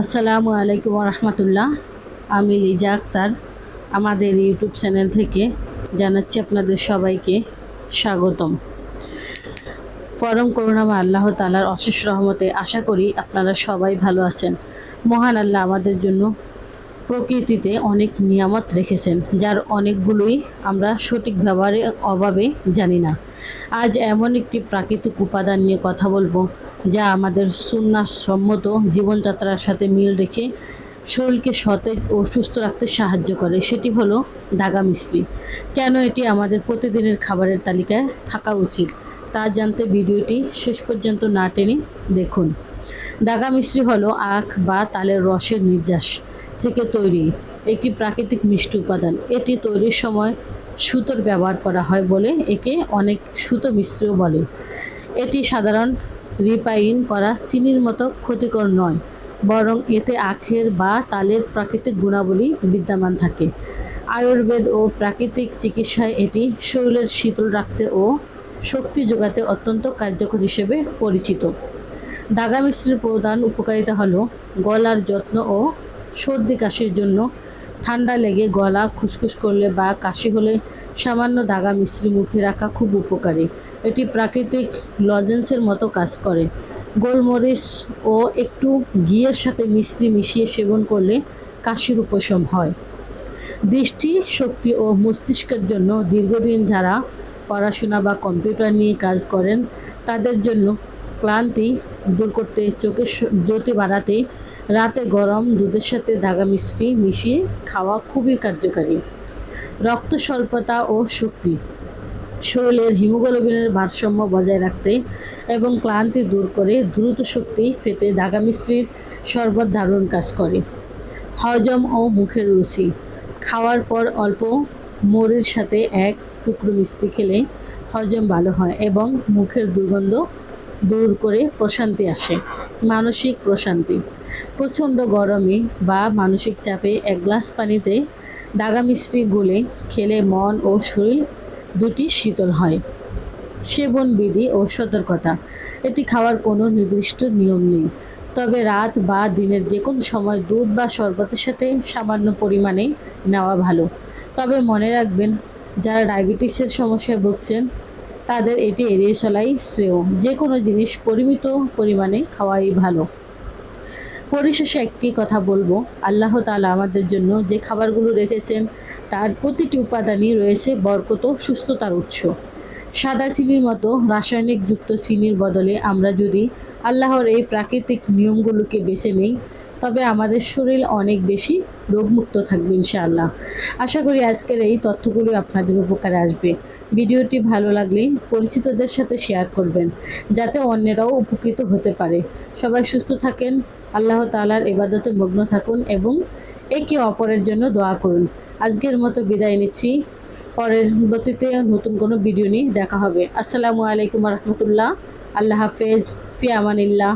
আসসালামু আলাইকুম রহমতুল্লাহ। আমি লিজা আক্তার আমাদের ইউটিউব চ্যানেল থেকে জানাচ্ছি আপনাদের সবাইকে স্বাগতম। পরম করুণাময় আল্লাহ তাআলার অশেষ রহমতে আশা করি আপনারা সবাই ভালো আছেন। মহান আল্লাহ আমাদের জন্য প্রকৃতিতে অনেক নিয়ামত রেখেছেন, যার অনেকগুলোই আমরা সঠিক ব্যবহারের অভাবে জানি না। আজ এমন একটি প্রাকৃতিক উপাদান নিয়ে কথা বলবো যা আমাদের সুন্নাহসম্মত জীবনযাত্রার সাথে মিল রেখে শরীরকে সতেজ ও সুস্থ রাখতে সাহায্য করে। সেটি হলো দাগা মিশ্রি। কেন এটি আমাদের প্রতিদিনের খাবারের তালিকায় থাকা উচিত তা জানতে ভিডিওটি শেষ পর্যন্ত না টেনে দেখুন। দাগা মিশ্রি হলো আখ বা তালের রসের নির্যাস থেকে তৈরি একটি প্রাকৃতিক মিষ্টি উপাদান। এটি তৈরির সময় সুতোর ব্যবহার করা হয় বলে একে অনেক সুতো মিশ্রিও বলে। এটি সাধারণ রিফাইন করা চিনির মতো ক্ষতিকর নয়, বরং এতে আখের বা তালের প্রাকৃতিক গুণাবলী বিদ্যমান থাকে। আয়ুর্বেদ ও প্রাকৃতিক চিকিৎসায় এটি শরীরের শীতল রাখতে ও শক্তি যোগাতে অত্যন্ত কার্যকর হিসেবে পরিচিত। দাগা মিশ্রির প্রধান উপকারিতা হলো গলার যত্ন ও সর্দি কাশির জন্য। ঠান্ডা লেগে গলা খুসখুস করলে বা কাশি হলে সামান্য দাগা মিশ্রি মুখে রাখা খুব উপকারী। এটি প্রাকৃতিক লজেন্সের মতো কাজ করে। গোলমরিচ ও একটু ঘিয়ের সাথে মিশ্রি মিশিয়ে সেবন করলে কাশির উপশম হয়। দৃষ্টি শক্তি ও মস্তিষ্কের জন্য দীর্ঘদিন যারা পড়াশোনা বা কম্পিউটার নিয়ে কাজ করেন তাদের জন্য ক্লান্তি দূর করতে, চোখের জ্যোতি বাড়াতে রাতে গরম দুধের সাথে দাগা মিশ্রি মিশিয়ে খাওয়া খুবই কার্যকারী। রক্ত স্বল্পতা ও শক্তি, শরীরের হিমোগ্লোবিনের ভারসাম্য বজায় রাখতে এবং ক্লান্তি দূর করে দ্রুত শক্তি পেতে দাগা মিশ্রির শরবত দারুণ কাজ করে। হজম ও মুখের রুচি, খাওয়ার পর অল্প মরির সাথে এক টুকরো মিষ্টি খেলে হজম ভালো হয় এবং মুখের দুর্গন্ধ দূর করে প্রশান্তি আসে। মানসিক প্রশান্তি, প্রচণ্ড গরমে বা মানসিক চাপে এক গ্লাস পানিতে দাগা মিশ্রি গুলে খেলে মন ও শরীর দুটি শীতল হয়। সেবন বিধি ও সতর্কতা, এটি খাওয়ার কোনো নির্দিষ্ট নিয়ম নেই, তবে রাত বা দিনের যে কোনো সময় দুধ বা শরবতের সাথে সামান্য পরিমাণে নেওয়া ভালো। তবে মনে রাখবেন, যারা ডায়াবেটিসের সমস্যায় ভুগছেন তাদের এটি এড়িয়ে চলাই শ্রেয়। যে কোনো জিনিস পরিমিত পরিমাণে খাওয়াই ভালো। পরিশেষে একটি কথা বলবো, আল্লাহ তাআলা আমাদের জন্য যে খাবারগুলো রেখেছেন তার প্রতিটি উপাদানই রয়েছে বরকত ও সুস্থতার উৎস। সাদা চিনির মতো রাসায়নিক যুক্ত চিনির বদলে আমরা যদি আল্লাহর এই প্রাকৃতিক নিয়মগুলোকে বেছে নিই তবে আমাদের শরীর অনেক বেশি রোগমুক্ত থাকবে ইনশাআল্লাহ। আশা করি আজকের এই তথ্যগুলো আপনাদের উপকারে আসবে। ভিডিওটি ভালো লাগলে পরিচিতদের সাথে শেয়ার করবেন যাতে অন্যরাও উপকৃত হতে পারে। সবাই সুস্থ থাকেন, আল্লাহ তাআলার ইবাদতে মগ্ন থাকুন এবং একে অপরের জন্য দোয়া করুন। আজকের মতো বিদায় নিচ্ছি। পরবর্তীতে নতুন কোনো ভিডিও নিয়ে দেখা হবে। আসসালামু আলাইকুম রহমতুল্লাহ। আল্লাহ হাফেজ। ফি আমানিল্লাহ।